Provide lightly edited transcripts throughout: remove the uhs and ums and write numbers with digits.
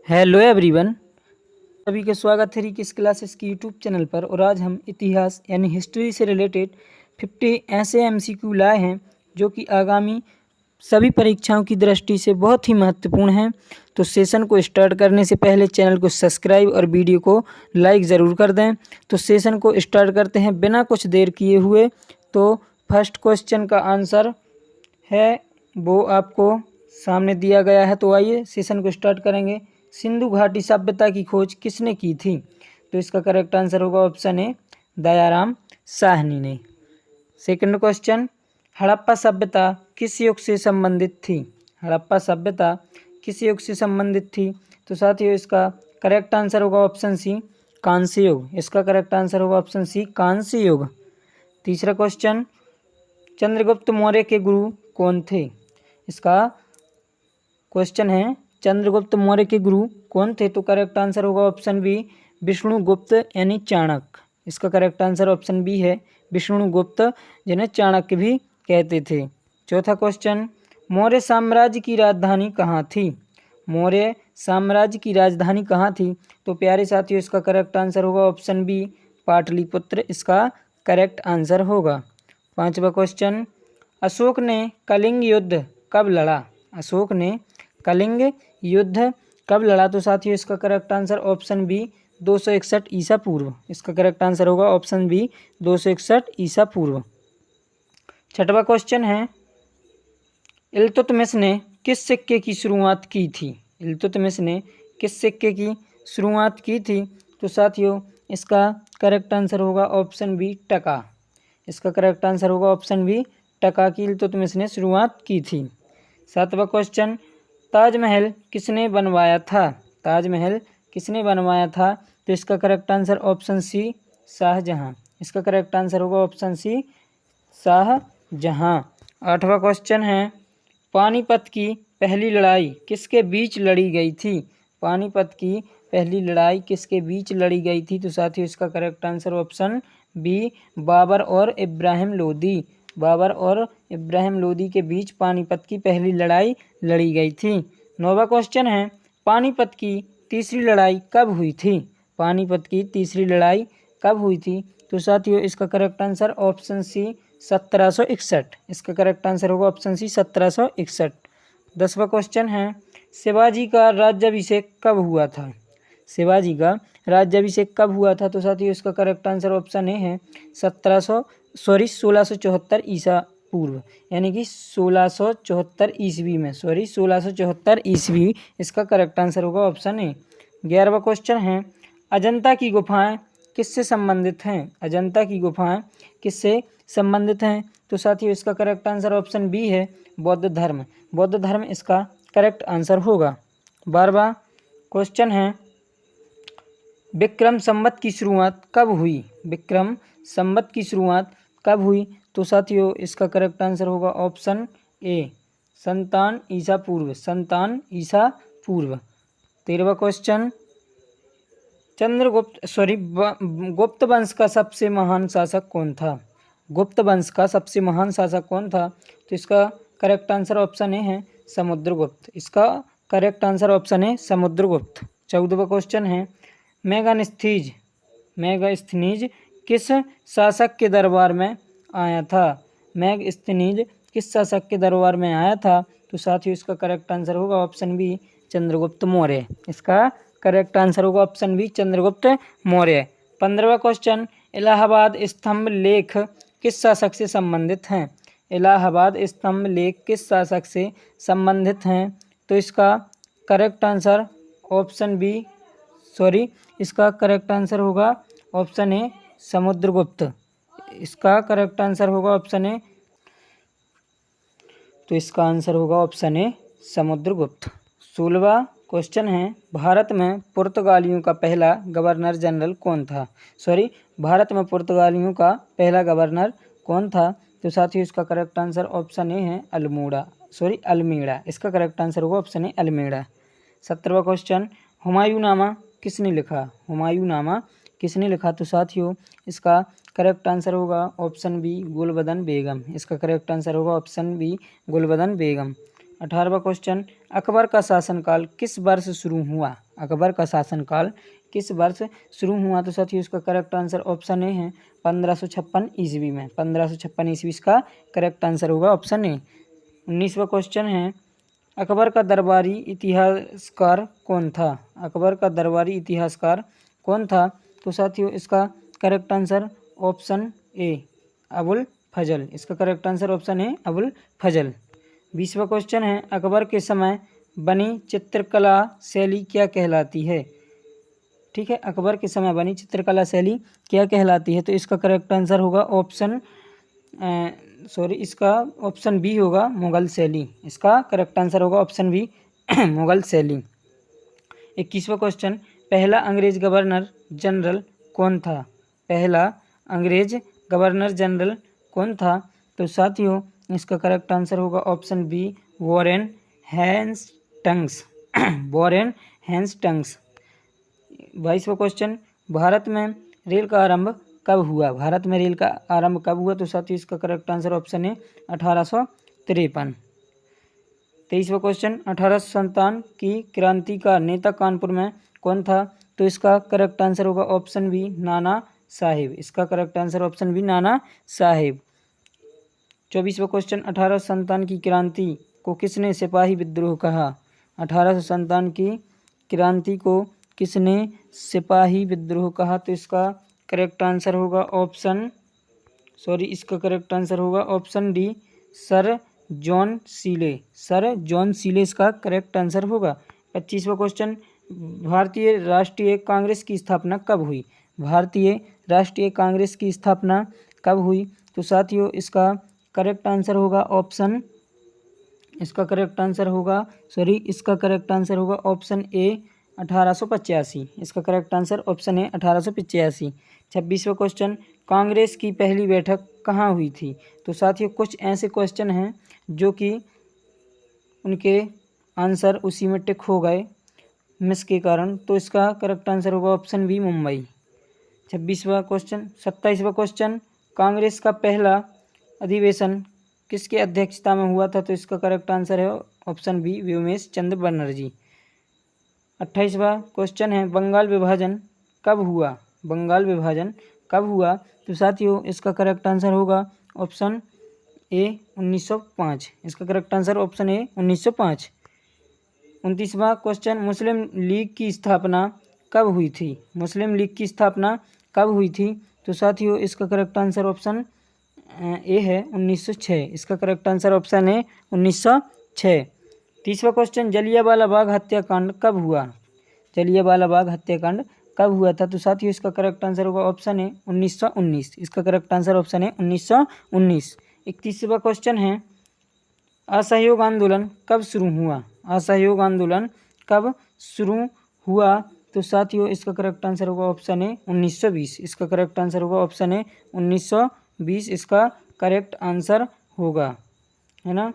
Hello everyone, सभी का स्वागत है रिकिस क्लासेस की यूट्यूब चैनल पर। और आज हम इतिहास यानी हिस्ट्री से रिलेटेड 50 ऐसे एमसीक्यू लाए हैं जो कि आगामी सभी परीक्षाओं की दृष्टि से बहुत ही महत्वपूर्ण हैं। तो सेशन को स्टार्ट करने से पहले चैनल को सब्सक्राइब और वीडियो को लाइक ज़रूर कर दें। तो सेशन को स्टार्ट करते हैं बिना कुछ देर किए हुए। तो फर्स्ट क्वेश्चन का आंसर है वो आपको सामने दिया गया है। तो आइए सेशन को स्टार्ट करेंगे। सिंधु घाटी सभ्यता की खोज किसने की थी? तो इसका करेक्ट आंसर होगा ऑप्शन ए, दयाराम साहनी ने। सेकंड क्वेश्चन, हड़प्पा सभ्यता किस युग से संबंधित थी? हड़प्पा सभ्यता किस युग से संबंधित थी? तो साथियों इसका करेक्ट आंसर होगा ऑप्शन सी, कांस्य युग। इसका करेक्ट आंसर होगा ऑप्शन सी, कांस्य युग। तीसरा क्वेश्चन, चंद्रगुप्त मौर्य के गुरु कौन थे? इसका क्वेश्चन है चंद्रगुप्त मौर्य के गुरु कौन थे? तो करेक्ट आंसर होगा ऑप्शन बी, विष्णुगुप्त यानी चाणक्य। इसका करेक्ट आंसर ऑप्शन बी है, विष्णुगुप्त, जिन्हें चाणक्य भी कहते थे। चौथा क्वेश्चन, मौर्य साम्राज्य की राजधानी कहाँ थी? मौर्य साम्राज्य की राजधानी कहाँ थी? तो प्यारे साथियों इसका करेक्ट आंसर होगा ऑप्शन बी, पाटलिपुत्र। इसका करेक्ट आंसर होगा। पांचवा क्वेश्चन, अशोक ने कलिंग युद्ध कब लड़ा? अशोक ने कलिंग युद्ध कब लड़ा? तो साथियों इसका करेक्ट आंसर ऑप्शन बी, 261 ईसा पूर्व। इसका करेक्ट आंसर होगा ऑप्शन बी, 261 ईसा पूर्व। छठवां क्वेश्चन है, इल्तुतमिश ने किस सिक्के की शुरुआत की थी? इल्तुतमिश ने किस सिक्के की शुरुआत की थी? तो साथियों इसका करेक्ट आंसर होगा ऑप्शन बी, टका। इसका करेक्ट आंसर होगा ऑप्शन बी, टका की इल्तुतमिश ने शुरुआत की थी। सातवां क्वेश्चन, ताजमहल किसने बनवाया था? ताजमहल किसने बनवाया था? तो इसका correct answer option C, Shahjahan. इसका करेक्ट आंसर होगा ऑप्शन सी, शाहजहां। आठवां क्वेश्चन है, पानीपत की पहली लड़ाई किसके बीच लड़ी गई थी? पानीपत की पहली लड़ाई किसके बीच लड़ी गई थी? तो साथियों इसका correct answer option B, Babur और इब्राहिम लोदी। बाबर और इब्राहिम लोदी के बीच पानीपत की पहली लड़ाई लड़ी गई थी। नौवां क्वेश्चन है, पानीपत की तीसरी लड़ाई कब हुई थी? पानीपत की तीसरी लड़ाई कब हुई थी? तो साथियों इसका करेक्ट आंसर ऑप्शन सी, 1761। इसका करेक्ट आंसर होगा ऑप्शन सी, 1761। 10वां क्वेश्चन है, शिवाजी का राज्याभिषेक कब हुआ था? शिवाजी का राज्याभिषेक कब हुआ था? तो साथियों इसका करेक्ट आंसर ऑप्शन ए है, 1674 ईसा पूर्व, यानी कि 1674 ईस्वी में, 1674 ईस्वी। इसका करेक्ट आंसर होगा ऑप्शन ए। 11वां क्वेश्चन है, अजंता की गुफाएं किससे संबंधित हैं? अजंता की गुफाएं किससे संबंधित हैं? तो साथियों इसका करेक्ट आंसर ऑप्शन बी है, बौद्ध धर्म। बौद्ध धर्म इसका करेक्ट आंसर होगा। 12वां क्वेश्चन है, विक्रम संवत की शुरुआत कब हुई? विक्रम संवत की शुरुआत कब हुई? तो साथियों इसका करेक्ट आंसर होगा ऑप्शन ए, 57 ईसा पूर्व। 57 ईसा पूर्व। 13वां क्वेश्चन, गुप्त वंश का सबसे महान शासक कौन था? गुप्त वंश का सबसे महान शासक कौन था? तो इसका करेक्ट आंसर ऑप्शन ए है, समुद्रगुप्त। इसका correct answer option A, Samudragupta. 14वां क्वेश्चन है, मेगास्थनीज किस शासक के दरबार में आया था? मेगास्थनीज किस शासक के दरबार में आया था? तो साथियों इसका करेक्ट आंसर होगा ऑप्शन बी, चंद्रगुप्त मौर्य। इसका करेक्ट आंसर होगा ऑप्शन बी, चंद्रगुप्त मौर्य। 15वां क्वेश्चन, इलाहाबाद स्तंभ लेख किस शासक से संबंधित हैं? इलाहाबाद स्तंभ लेख किस शासक से संबंधित हैं? तो इसका करेक्ट आंसर ऑप्शन बी, इसका करेक्ट आंसर होगा ऑप्शन ए, समुद्रगुप्त। इसका करेक्ट आंसर होगा ऑप्शन ए, तो इसका आंसर होगा ऑप्शन ए, समुद्रगुप्त। 16वां क्वेश्चन है, भारत में पुर्तगालियों का पहला गवर्नर जनरल कौन था? भारत में पुर्तगालियों का पहला गवर्नर कौन था? तो साथियों इसका करेक्ट आंसर ऑप्शन ए है, अल्मीड़ा। इसका करेक्ट आंसर होगा ऑप्शन ए, अल्मीड़ा। 17वां क्वेश्चन, हुमायूंनामा किसने लिखा? हुमायूंनामा किसने लिखा? तो साथियों इसका करेक्ट आंसर होगा ऑप्शन बी, गुलबदन बेगम। इसका करेक्ट आंसर होगा ऑप्शन बी, गुलबदन बेगम। 18वां क्वेश्चन, अकबर का शासनकाल किस वर्ष शुरू हुआ? अकबर का शासनकाल किस वर्ष शुरू हुआ? तो साथियों इसका करेक्ट आंसर ऑप्शन ए है 1556 ईस्वी में। 1556 ईस्वी इसका करेक्ट आंसर होगा ऑप्शन ए। 19वां क्वेश्चन है, अकबर का दरबारी इतिहासकार कौन था? अकबर का दरबारी इतिहासकार कौन था? तो साथियों इसका correct answer option A Abul Fazal. इसका correct answer option A Abul Fazal. 20वां क्वेश्चन है, अकबर के समय बनी चित्रकला शैली क्या कहलाती है? ठीक है, अकबर के समय बनी चित्रकला शैली क्या कहलाती है? तो इसका करेक्ट आंसर होगा इसका ऑप्शन बी होगा मुगल शैली। इसका करेक्ट आंसर होगा ऑप्शन बी मुगल शैली। 21वां क्वेश्चन, पहला अंग्रेज गवर्नर जनरल कौन था? पहला अंग्रेज गवर्नर जनरल कौन था? तो साथियों इसका करेक्ट आंसर होगा option B Warren Hastings. Warren Hastings. 22वां क्वेश्चन, भारत में रेल का आरंभ कब हुआ? भारत में रेल का आरंभ कब हुआ? तो साथियों इसका करेक्ट आंसर ऑप्शन है 1853। 23वां क्वेश्चन, 1857 की क्रांति का नेता कानपुर में कौन था? तो इसका करेक्ट आंसर होगा ऑप्शन बी नाना साहिब। इसका correct answer option B Nana Sahib. 24वां question, 1857 की क्रांति को किसने सिपाही विद्रोह कहा? 1857 की क्रांति को किसने सिपाही विद्रोह कहा? तो इसका करेक्ट आंसर होगा इसका करेक्ट आंसर होगा option D sir John Seeley. Sir John Seeley इसका करेक्ट आंसर होगा। 25वां क्वेश्चन, भारतीय राष्ट्रीय कांग्रेस की स्थापना कब हुई? भारतीय राष्ट्रीय कांग्रेस की स्थापना कब हुई? तो साथियों इसका करेक्ट आंसर होगा इसका करेक्ट आंसर होगा ऑप्शन ए 1885। इसका करेक्ट आंसर ऑप्शन है 1885। 26वां क्वेश्चन, कांग्रेस की पहली बैठक कहाँ हुई थी? तो साथियों कुछ ऐसे क्वेश्चन हैं जो कि उनके आंसर उसी में टिक हो गए मिस के कारण, तो इसका करेक्ट आंसर होगा ऑप्शन बी मुंबई। 27वां क्वेश्चन। 27वां क्वेश्चन, कांग्रेस का पहला अधिवेशन किसके अध्यक्षता में हुआ था? तो इसका करेक्ट आंसर है ऑप्शन बी व्योमेश चंद्र बनर्जी। 28वां क्वेश्चन है, बंगाल विभाजन कब हुआ? बंगाल विभाजन कब हुआ? तो साथियों इसका करेक्ट आंसर होगा ऑप्शन ए 1905। इसका करेक्ट आंसर ऑप्शन ए 1905। 29वां क्वेश्चन, मुस्लिम लीग की स्थापना कब हुई थी? मुस्लिम लीग की स्थापना कब हुई थी? तो साथियों इसका करेक्ट आंसर ऑप्शन ए है 1906। इसका करेक्ट आंसर ऑप्शन है 1906। 30वां क्वेश्चन, जलियांवाला बाग हत्याकांड कब हुआ? जलियांवाला बाग हत्याकांड कब हुआ था? तो साथियों इसका करेक्ट आंसर होगा ऑप्शन है 1919। इसका करेक्ट आंसर ऑप्शन है 1919। 31वां क्वेश्चन है, असहयोग आंदोलन कब शुरू हुआ? असहयोग आंदोलन कब शुरू हुआ? तो साथियों इसका करेक्ट आंसर होगा ऑप्शन है 1920। इसका करेक्ट आंसर होगा ऑप्शन है 1920। इसका करेक्ट आंसर होगा, है ना।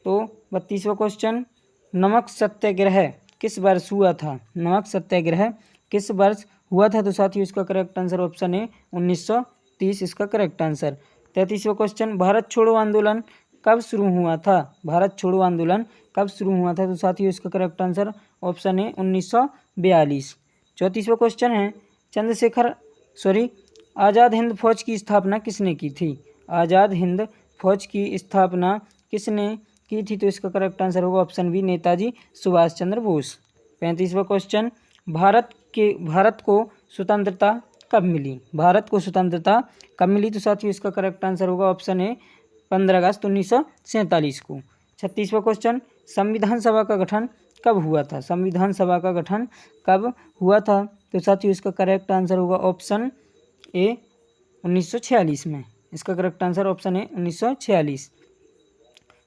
तो 32वां क्वेश्चन, नमक सत्याग्रह किस वर्ष हुआ था? नमक सत्याग्रह किस वर्ष हुआ था? तो साथियों इसका करेक्ट आंसर ऑप्शन है 1930। इसका करेक्ट आंसर। 33वां क्वेश्चन, भारत छोड़ो आंदोलन कब शुरू हुआ था? भारत छोड़ो आंदोलन कब शुरू हुआ था? तो साथियों इसका करेक्ट आंसर ऑप्शन है 1942। 34वां क्वेश्चन है, आज़ाद हिंद फौज की स्थापना किसने की थी? आज़ाद हिंद फौज की स्थापना किसने की थी? तो इसका करेक्ट आंसर होगा option B Netaji Subhash Chandra Bose. 35वां question, Bharat को स्वतंत्रता कब मिली? भारत को स्वतंत्रता कब मिली? तो साथियों इसका करेक्ट आंसर होगा ऑप्शन है 15 अगस्त 1947 को। 36वां क्वेश्चन, संविधान सभा का गठन कब हुआ था? संविधान सभा का गठन कब हुआ था? तो साथियों इसका करेक्ट आंसर होगा ऑप्शन ए 1946 में। इसका करेक्ट आंसर ऑप्शन है 1946।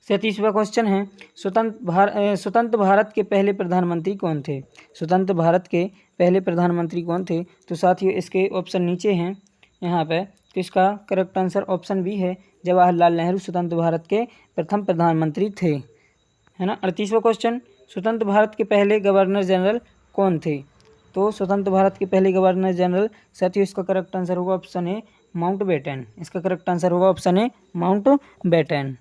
37वां क्वेश्चन है, स्वतंत्र भारत के पहले प्रधानमंत्री कौन थे? स्वतंत्र भारत के पहले प्रधानमंत्री कौन थे? तो साथियों इसके ऑप्शन नीचे हैं यहाँ पे, तो इसका करेक्ट आंसर ऑप्शन बी है जवाहरलाल नेहरू स्वतंत्र भारत के प्रथम प्रधानमंत्री थे, है ना। 38वां क्वेश्चन, स्वतंत्र भारत के पहले गवर्नर जनरल कौन थे? तो स्वतंत्र भारत के पहले गवर्नर जनरल साथियों इसका करेक्ट आंसर होगा ऑप्शन है माउंट बेटन। इसका करेक्ट आंसर होगा ऑप्शन है माउंट बेटन,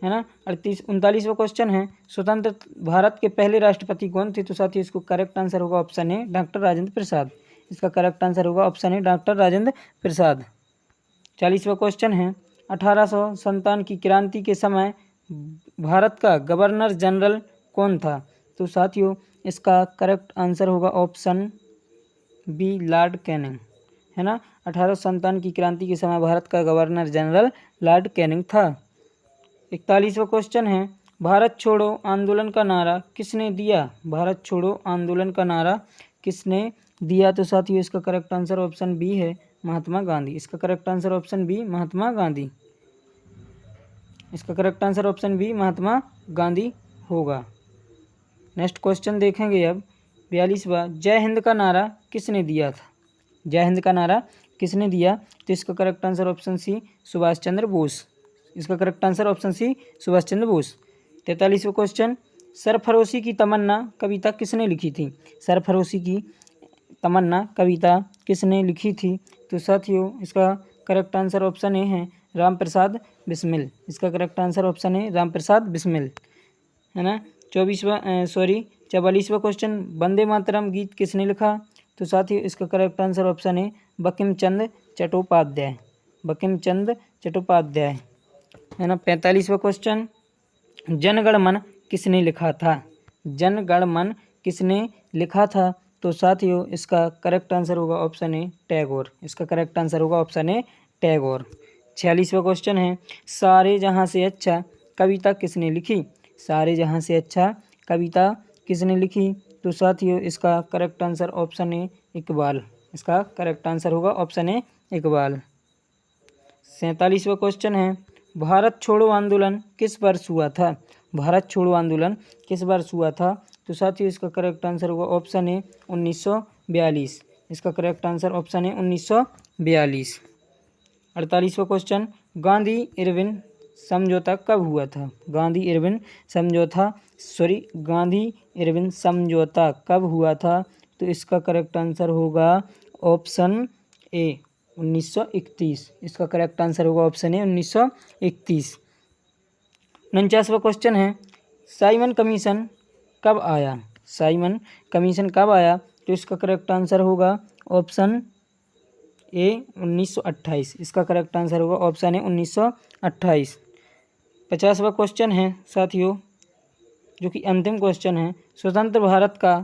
है ना। 39वां क्वेश्चन है, स्वतंत्र भारत के पहले राष्ट्रपति कौन थे? तो साथियों इसको करेक्ट आंसर होगा option A doctor Rajendra Prasad. इसका करेक्ट आंसर होगा option A doctor Rajendra Prasad. 40वां क्वेश्चन है, 1857 की क्रांति के समय भारत का गवर्नर जनरल कौन था? तो साथियों इसका करेक्ट आंसर होगा ऑप्शन बी लॉर्ड कैनिंग, है ना। 1857 की क्रांति के समय भारत का गवर्नर जनरल लॉर्ड कैनिंग था। 41वां क्वेश्चन है, भारत छोड़ो आंदोलन का नारा किसने दिया? भारत छोड़ो आंदोलन का नारा किसने दिया? तो साथियों इसका करेक्ट आंसर ऑप्शन बी है महात्मा गांधी। इसका correct answer option B Mahatma Gandhi. इसका correct answer option B Mahatma Gandhi होगा। नेक्स्ट क्वेश्चन देखेंगे अब 42वां, जय हिंद का नारा किसने दिया था? जय हिंद का नारा किसने दिया? तो इसका correct answer option C Subhash Chandra Bose. इसका correct answer option C Subhash Chandra Bose. 43वां क्वेश्चन, सरफरोशी की तमन्ना कविता किसने लिखी थी? सरफरोशी की तमन्ना कविता किसने लिखी थी? तो साथियों इसका करेक्ट आंसर ऑप्शन ए है राम प्रसाद बिस्मिल। इसका correct answer option A Ram Prasad Bismil, है ना। 44वां क्वेश्चन, वंदे मातरम गीत किसने लिखा? तो साथियों इसका करेक्ट आंसर ऑप्शन है बंकिम चंद्र चट्टोपाध्याय। बंकिम चंद्र चट्टोपाध्याय, है ना। 45वां क्वेश्चन, जनगण मन किसने लिखा था? जनगण मन किसने लिखा था? तो साथियों इसका करेक्ट आंसर होगा ऑप्शन ए टैगोर। इसका करेक्ट आंसर होगा ऑप्शन ए टैगोर। 46वां क्वेश्चन है, सारे जहां से अच्छा कविता किसने लिखी? सारे जहां से अच्छा कविता किसने लिखी? तो साथियों इसका करेक्ट आंसर ऑप्शन ए इकबाल। इसका करेक्ट आंसर होगा ऑप्शन ए इकबाल। 47वां क्वेश्चन है, भारत छोड़ो आंदोलन किस वर्ष हुआ था? भारत छोड़ो आंदोलन किस वर्ष हुआ था? तो साथियों इसका करेक्ट आंसर होगा ऑप्शन ए 1942। इसका करेक्ट आंसर ऑप्शन ए 1942। 48वां क्वेश्चन, गांधी इरविन समझौता कब हुआ था? गांधी इरविन समझौता कब हुआ था? तो इसका करेक्ट आंसर होगा ऑप्शन ए 1931। इसका करेक्ट आंसर होगा ऑप्शन ए 1931। 49वां क्वेश्चन है, साइमन कमीशन कब आया? साइमन कमीशन कब आया? तो इसका करेक्ट आंसर होगा ऑप्शन ए 1928। इसका करेक्ट आंसर होगा ऑप्शन ए 1928। 50वां क्वेश्चन है साथियों, जो कि अंतिम क्वेश्चन है, स्वतंत्र भारत का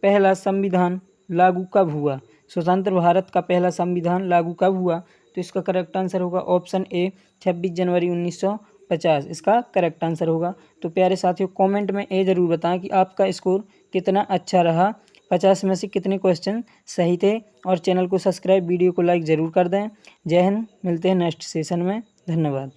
पहला संविधान लागू कब हुआ? स्वतंत्र भारत का पहला संविधान लागू कब हुआ? तो इसका करेक्ट आंसर होगा ऑप्शन ए 26 जनवरी 1950। इसका करेक्ट आंसर होगा। तो प्यारे साथियों कमेंट में ये ज़रूर बताएं कि आपका स्कोर कितना अच्छा रहा, 50 में से कितने क्वेश्चन सही थे। और चैनल को सब्सक्राइब, वीडियो को लाइक ज़रूर कर दें। जय हिंद, मिलते हैं नेक्स्ट सेशन में। धन्यवाद।